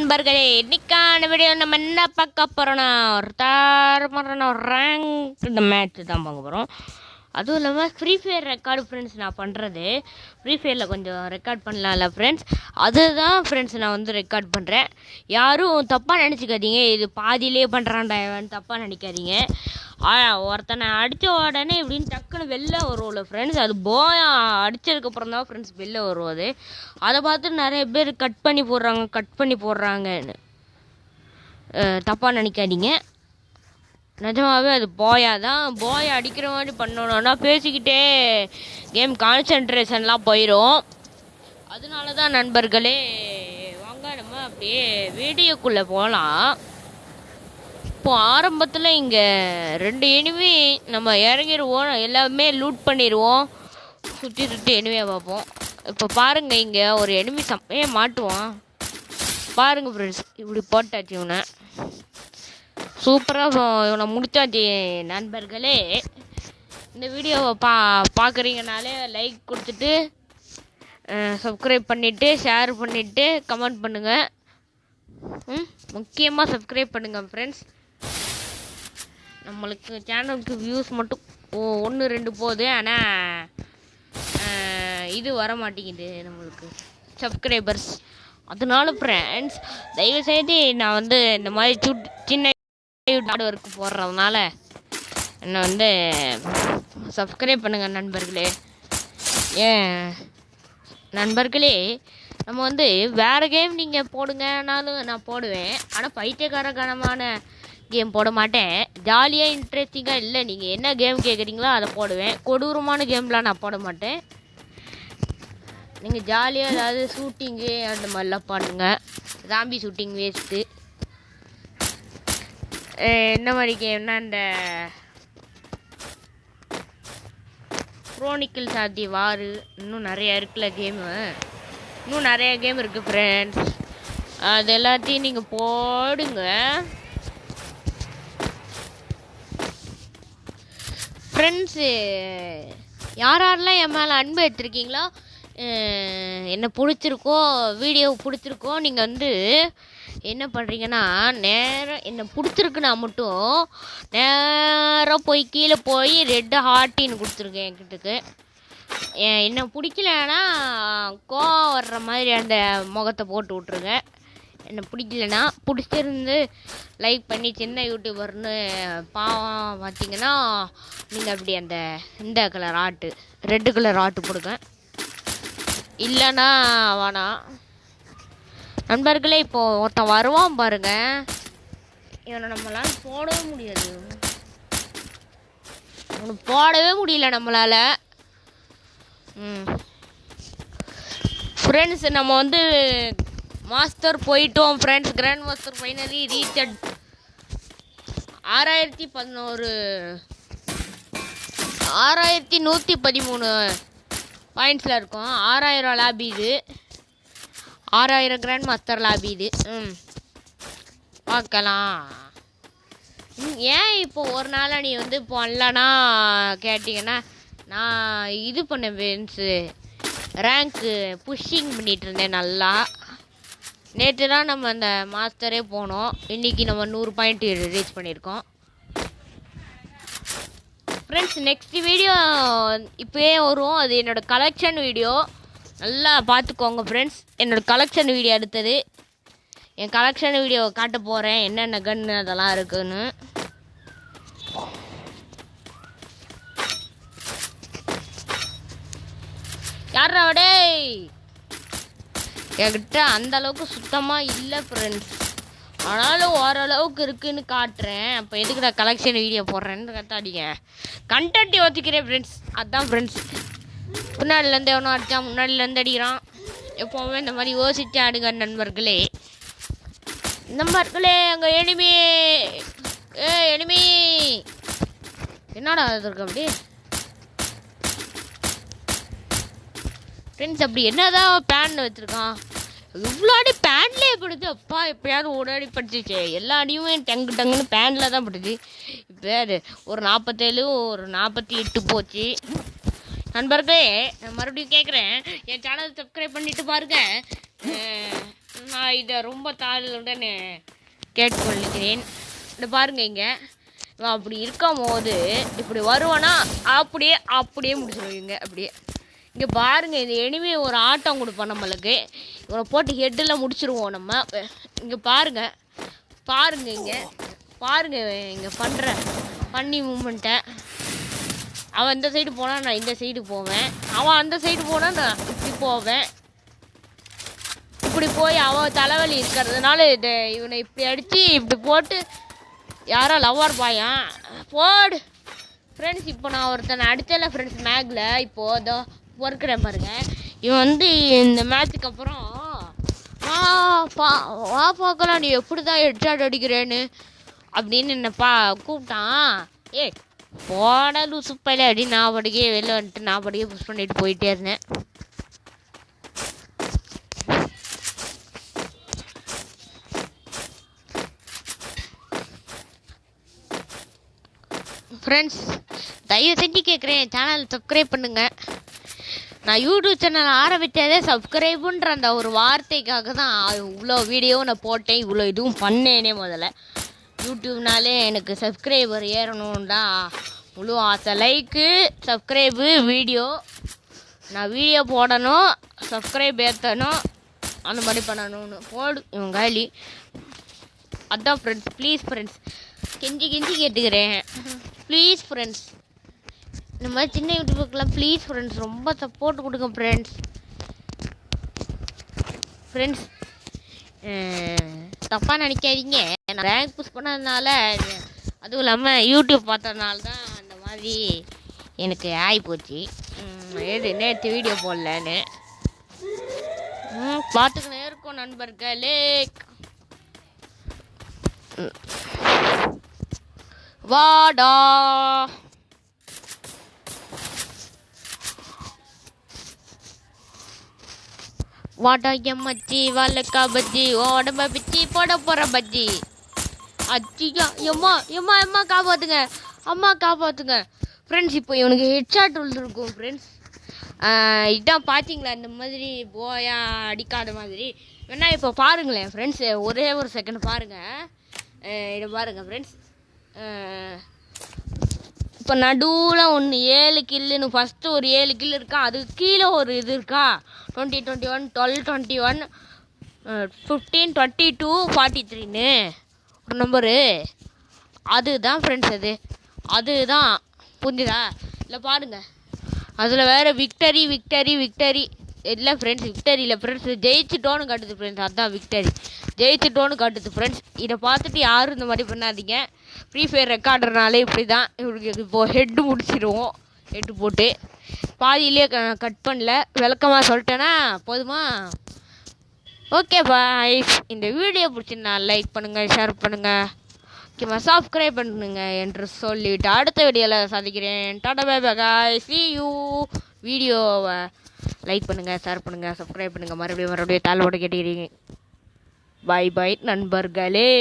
நண்பர்களே, இன்னைக்கான வீடியோ நம்ம என்ன பார்க்க போகிறோன்னா ஒரு தாரமான ரேங்க் இந்த மேட்ச் தான் பார்க்க போகிறோம். அதுவும் இல்லாமல் ஃப்ரீ ஃபயர் ரெக்கார்டு ஃப்ரெண்ட்ஸ் நான் பண்ணுறது. ஃப்ரீ ஃபயரில் கொஞ்சம் ரெக்கார்ட் பண்ணலாம்ல ஃப்ரெண்ட்ஸ், அதுதான் ஃப்ரெண்ட்ஸ் நான் வந்து ரெக்கார்ட் பண்ணுறேன். யாரும் தப்பாக நினச்சிக்காதீங்க, இது பாதியிலே பண்ணுறான்டா தப்பாக நினைக்காதீங்க. ஒருத்தனை அடித்த உடனே இப்படின்னு டக்குன்னு வெளில வருவோம்ல ஃப்ரெண்ட்ஸ், அது போயா அடித்ததுக்கப்புறம் தான் ஃப்ரெண்ட்ஸ் வெளில வருவது. அதை பார்த்து நிறைய பேர் கட் பண்ணி போடுறாங்கன்னு தப்பாக நினைக்காதீங்க. நிஜமாகவே அது போயை அடிக்கிற மாதிரி பண்ணணும்னா பேசிக்கிட்டே கேம் கான்சன்ட்ரேஷன்லாம் போயிடும். அதனால தான் நண்பர்களே, வாங்க நம்ம அப்படியே வீடியோக்குள்ளே போகலாம். இப்போ ஆரம்பத்தில் இங்கே 2 எனிமி நம்ம இறங்கிடுவோம், எல்லாமே லூட் பண்ணிடுவோம், சுற்றி எனிமையை பார்ப்போம். இப்போ பாருங்கள், இங்கே ஒரு எனிமி செம்மையாக மாட்டுவான் பாருங்கள் ஃப்ரெண்ட்ஸ். இப்படி போட்டாச்சு இவனை, சூப்பராக இவனை முடிச்சாச்சு. நண்பர்களே, இந்த வீடியோவை பார்க்குறீங்கனாலே லைக் கொடுத்துட்டு சப்ஸ்கிரைப் பண்ணிவிட்டு ஷேர் பண்ணிவிட்டு கமெண்ட் பண்ணுங்கள். முக்கியமாக சப்ஸ்கிரைப் பண்ணுங்கள் ஃப்ரெண்ட்ஸ். நம்மளுக்கு சேனலுக்கு வியூஸ் மட்டும் 1-2 போகுது, ஆனால் இது வர மாட்டேங்குது நம்மளுக்கு சப்ஸ்கிரைபர்ஸ். அதனால ஃப்ரெண்ட்ஸ், தயவுசெய்து நான் வந்து இந்த மாதிரி சின்ன ஹார்ட் ஒர்க் போடுறதுனால என்னை வந்து சப்ஸ்கிரைப் பண்ணுங்கள் நண்பர்களே. நண்பர்களே, நம்ம வந்து வேறு கேம் நீங்கள் போடுங்கனாலும் நான் போடுவேன், ஆனால் பைத்தியக்காரகனமான கேம் போட மாட்டேன். ஜாலியாக இன்ட்ரெஸ்டிங்காக இல்லை, நீங்கள் என்ன கேம் கேட்குறீங்களோ அதை போடுவேன். கொடூரமான கேம்லாம் நான் போட மாட்டேன். நீங்கள் ஜாலியாக ஏதாவது ஷூட்டிங்கு அந்த மாதிரிலாம் பண்ணுங்கள். Zombie shooting waste. என்ன மாதிரி கேம்னா இந்த குரோனிக்கல்ஸ் ஆஃப் தி வார், இன்னும் நிறையா இருக்குல்ல கேமு, இன்னும் நிறையா கேம் இருக்குது ஃப்ரெண்ட்ஸ். அது எல்லாத்தையும் நீங்கள் போடுங்க ஃப்ரெண்ட்ஸு. யாரெல்லாம் என் மேலே அன்பு எடுத்துருக்கீங்களோ, என்ன பிடிச்சிருக்கோ, வீடியோ பிடிச்சிருக்கோ, நீங்கள் வந்து என்ன பண்ணுறீங்கன்னா, நேராக என்ன பிடிச்சிருக்குன்னா மட்டும் நேராக போய் கீழே போய் ரெட் ஹார்ட்டின்னு கொடுத்துருங்க என்கிட்டக்கு. என்ன பிடிக்கலன்னா கோவம் வர்ற மாதிரி அந்த முகத்தை போட்டு விட்ருங்க. என்ன பிடிக்கலன்னா, பிடிச்சிருந்து லைக் பண்ணி சின்ன யூடியூபர்னு பாவம் பார்த்தீங்கன்னா நீங்கள் அப்படி அந்த இந்த கலர் ஆட்டு, ரெட்டு கலர் ஆட்டு போடுங்க. இல்லைன்னா வேணாம் நண்பர்களே. இப்போது ஒருத்தன் வருவான் பாருங்க, இவனை நம்மளால் போடவே முடியாது, இவனை போடவே முடியல நம்மளால். ஃப்ரெண்ட்ஸ், நம்ம வந்து மாஸ்டர் போயிட்டோம் ஃப்ரெண்ட்ஸ். கிராண்ட் மாஸ்டர் ஃபைனலி ரீச்சட் 6113 பாயிண்ட்ஸில் இருக்கும். 6000 லாபி இது, 6000 கிராண்ட் மாஸ்டர் லாபி இது. பார்க்கலாம். ஏன் இப்போ ஒரு நாளாக நீ வந்து பண்ணலன்னா கேட்டிங்கன்னா, நான் இது பண்ண ஃப்ரெண்ட்ஸு ரேங்க்கு புஷ்ஷிங் பண்ணிகிட்டு இருந்தேன் நல்லா. நேற்று தான் நம்ம அந்த மாஸ்டரே போனோம், இன்றைக்கி நம்ம 100 பாயிண்ட் ரீச் பண்ணியிருக்கோம் ஃப்ரெண்ட்ஸ். நெக்ஸ்ட் வீடியோ இப்போயே வரும், அது என்னோடய கலெக்ஷன் வீடியோ, நல்லா பார்த்துக்கோங்க ஃப்ரெண்ட்ஸ். என்னோடய கலெக்ஷன் வீடியோ அடுத்தது, என் கலெக்ஷன் வீடியோ காட்ட போகிறேன், என்னென்ன கன்று அதெல்லாம் இருக்குன்னு. யாரோடே என்கிட்ட அந்த அளவுக்கு சுத்தமாக இல்லை ஃப்ரெண்ட்ஸ், ஆனாலும் ஓரளவுக்கு இருக்குதுன்னு காட்டுறேன். அப்போ எதுக்குடா கலெக்ஷன் வீடியோ போடுறேன்னு கத்தாடிங்க, கண்டென்ட் யோசிக்கிறேன் ஃப்ரெண்ட்ஸ். அதுதான் ஃப்ரெண்ட்ஸ். பின்னாடிலேருந்து எவனோ அடித்தான், முன்னாடிலேருந்து அடிக்கிறான். எப்போவுமே இந்த மாதிரி யோசிச்சு ஆடுங்க நண்பர்களே. நண்பர்களே, அங்கே எனிமி எனிமி என்னடா அது இருக்கு அப்படி ஃப்ரெண்ட்ஸ். அப்படி என்னதான் பேன் வச்சுருக்கான், இவ்வளோ அடி பேன்லேயே படுது. அப்பா எப்போயாவது ஒரு அடி படிச்சிச்சு, எல்லா அடியுமே டங்குன்னு பேனில் தான் படுது. இப்போ அது ஒரு 47 ஒரு 48 போச்சு நண்பர்களே. நான் மறுபடியும் கேட்குறேன், என் சேனல் சப்ஸ்கிரைப் பண்ணிவிட்டு பாருங்கள். நான் இதை ரொம்ப தாழ்வுடன் கேட்டுக்கொள்கிறேன். இந்த பாருங்க இங்கே இவன் அப்படி இருக்கும் போது இப்படி வருவானா அப்படியே அப்படியே முடிச்சிடுவீங்க. அப்படியே இங்கே பாருங்க, இந்த எனிமே ஒரு ஆட்டம் கொடுப்போம் நம்மளுக்கு. இவனை போட்டு ஹெட்டில் முடிச்சிருவோம் நம்ம. இங்கே பாருங்க பாருங்க இங்கே பாருங்க இங்கே பண்ணுற பண்ணி மூமெண்ட்டை. அவன் இந்த சைடு போனால் நான் இந்த சைடு போவேன், அவன் அந்த சைடு போனால் நான் இப்படி போவேன். இப்படி போய் அவன் தலைவலி இருக்கிறதுனால இவனை இப்படி அடித்து இப்படி போட்டு யாரோ லவ்வர் பாயான் போடு ஃப்ரெண்ட்ஸ். இப்போ நான் ஒருத்தனை அடித்தல ஃப்ரெண்ட்ஸ் மேக்கில். இப்போது இதோ பொறுக்கிறேன் பாருங்கள். இவன் வந்து இந்த மேட்சுக்கு அப்புறம் வா பார்க்கலாம் நீ எப்படி தான் ஹெட்ஷாட் அடிக்கிறேன்னு அப்படின்னு என்னப்பா கூப்பிட்டான். போட லூசுப்பையில அடி நான் படிக்கே வெளில வந்துட்டு நான் படிக்கே புஷ் பண்ணிட்டு போயிட்டே இருந்தேன். ஃப்ரெண்ட்ஸ் தயவு செஞ்சு கேட்குறேன், சேனல் சப்ஸ்கிரைப் பண்ணுங்கள். நான் யூடியூப் சேனல் ஆரம்பித்ததே சப்ஸ்கிரைபுன்ற அந்த ஒரு வார்த்தைக்காக தான் இவ்வளோ வீடியோவும் நான் போட்டேன், இவ்வளோ இதுவும் பண்ணேனே. முதல்ல யூடியூப்னாலே எனக்கு சப்ஸ்கிரைபர் ஏறணும் தான் முழு ஆசை. லைக்கு சப்ஸ்கிரைபு வீடியோ, நான் வீடியோ போடணும், சப்ஸ்கிரைப் ஏற்றணும், அந்த மாதிரி பண்ணணும்னு போடு இவன் காலி. அதான் ஃப்ரெண்ட்ஸ், ப்ளீஸ் ஃப்ரெண்ட்ஸ், கெஞ்சி கேட்டுக்கிறேன் ப்ளீஸ் ஃப்ரெண்ட்ஸ். இந்த மாதிரி சின்ன யூடியூபுக்கெலாம் ப்ளீஸ் ஃப்ரெண்ட்ஸ் ரொம்ப சப்போர்ட் கொடுங்க ஃப்ரெண்ட்ஸ். ஃப்ரெண்ட்ஸ் தப்பாக நினைக்காதீங்க, நான் ரேங்க் புஷ் பண்ணதுனால அதுவும் இல்லாமல் யூடியூப் பார்த்ததுனால தான் அந்த மாதிரி எனக்கு ஆகிப்போச்சு. நேற்று வீடியோ போடலன்னு பார்த்துக்கினே இருக்கும் நண்பர்களே. வாடா வாடா எம்மச்சி வாழைக்கா பஜ்ஜி உடம்ப பிச்சி போட போகிற பஜ்ஜி. அச்சியா எம்மா எம்மா எம்மா காப்பாற்றுங்க, அம்மா காப்பாற்றுங்க ஃப்ரெண்ட்ஸ். இப்போ இவனுக்கு ஹெட்ஷாட் விழுந்துருக்கும் ஃப்ரெண்ட்ஸ். இதான் பார்த்தீங்களா இந்த மாதிரி போயா அடிக்காத மாதிரி வேணா. இப்போ பாருங்களேன் ஃப்ரெண்ட்ஸ், ஒரே ஒரு செகண்ட் பாருங்கள். இதை பாருங்கள் ஃப்ரெண்ட்ஸ், இப்போ நடுவில் ஒன்று 7 கில்லுன்னு ஃபஸ்ட்டு ஒரு 7 கில் இருக்கா, அதுக்கு கீழே ஒரு இது இருக்கா 20, 21, 12, 21, 15, 22, 43ன்னு ஒரு நம்பரு. அதுதான் ஃப்ரெண்ட்ஸ், அதுதான் புரிஞ்சுதா? இல்லை பாருங்கள், அதில் வேறு விக்டரி இல்லை ஃப்ரெண்ட்ஸ், விக்டரி இல்லை ஃப்ரெண்ட்ஸ், ஜெயிச்சிட்டோன்னு காட்டுது ஃப்ரெண்ட்ஸ். அதுதான் விக்டரி, ஜெயிச்சிட்டோன்னு காட்டுது ஃப்ரெண்ட்ஸ். இதை பார்த்துட்டு யாரும் இந்த மாதிரி பண்ணாதீங்க. ஃப்ரீ ஃபயர் ரெக்கார்டுறனாலே இப்படி தான். இவருக்கு இப்போது ஹெட்டு முடிச்சிடுவோம், ஹெட்டு போட்டு பாதியிலே கட் பண்ணல. விளக்கமாக சொல்லிட்டேன்னா போதுமா? Okay bye. இந்த வீடியோ பிடிச்சிருந்தா லைக் பண்ணுங்கள், ஷேர் பண்ணுங்கள், ஓகேவா, சப்ஸ்கிரைப் பண்ணுங்க என்று சொல்லிவிட்டு அடுத்த வீடியோவில் சந்திக்கிறேன். டாடா bye bye guys, see you. வீடியோவை லைக் பண்ணுங்கள், ஷேர் பண்ணுங்கள், சப்ஸ்கிரைப் பண்ணுங்கள், மறுபடியும் தாழ்வோடு கேட்டுக்கிறீங்க. பை பை நண்பர்களே.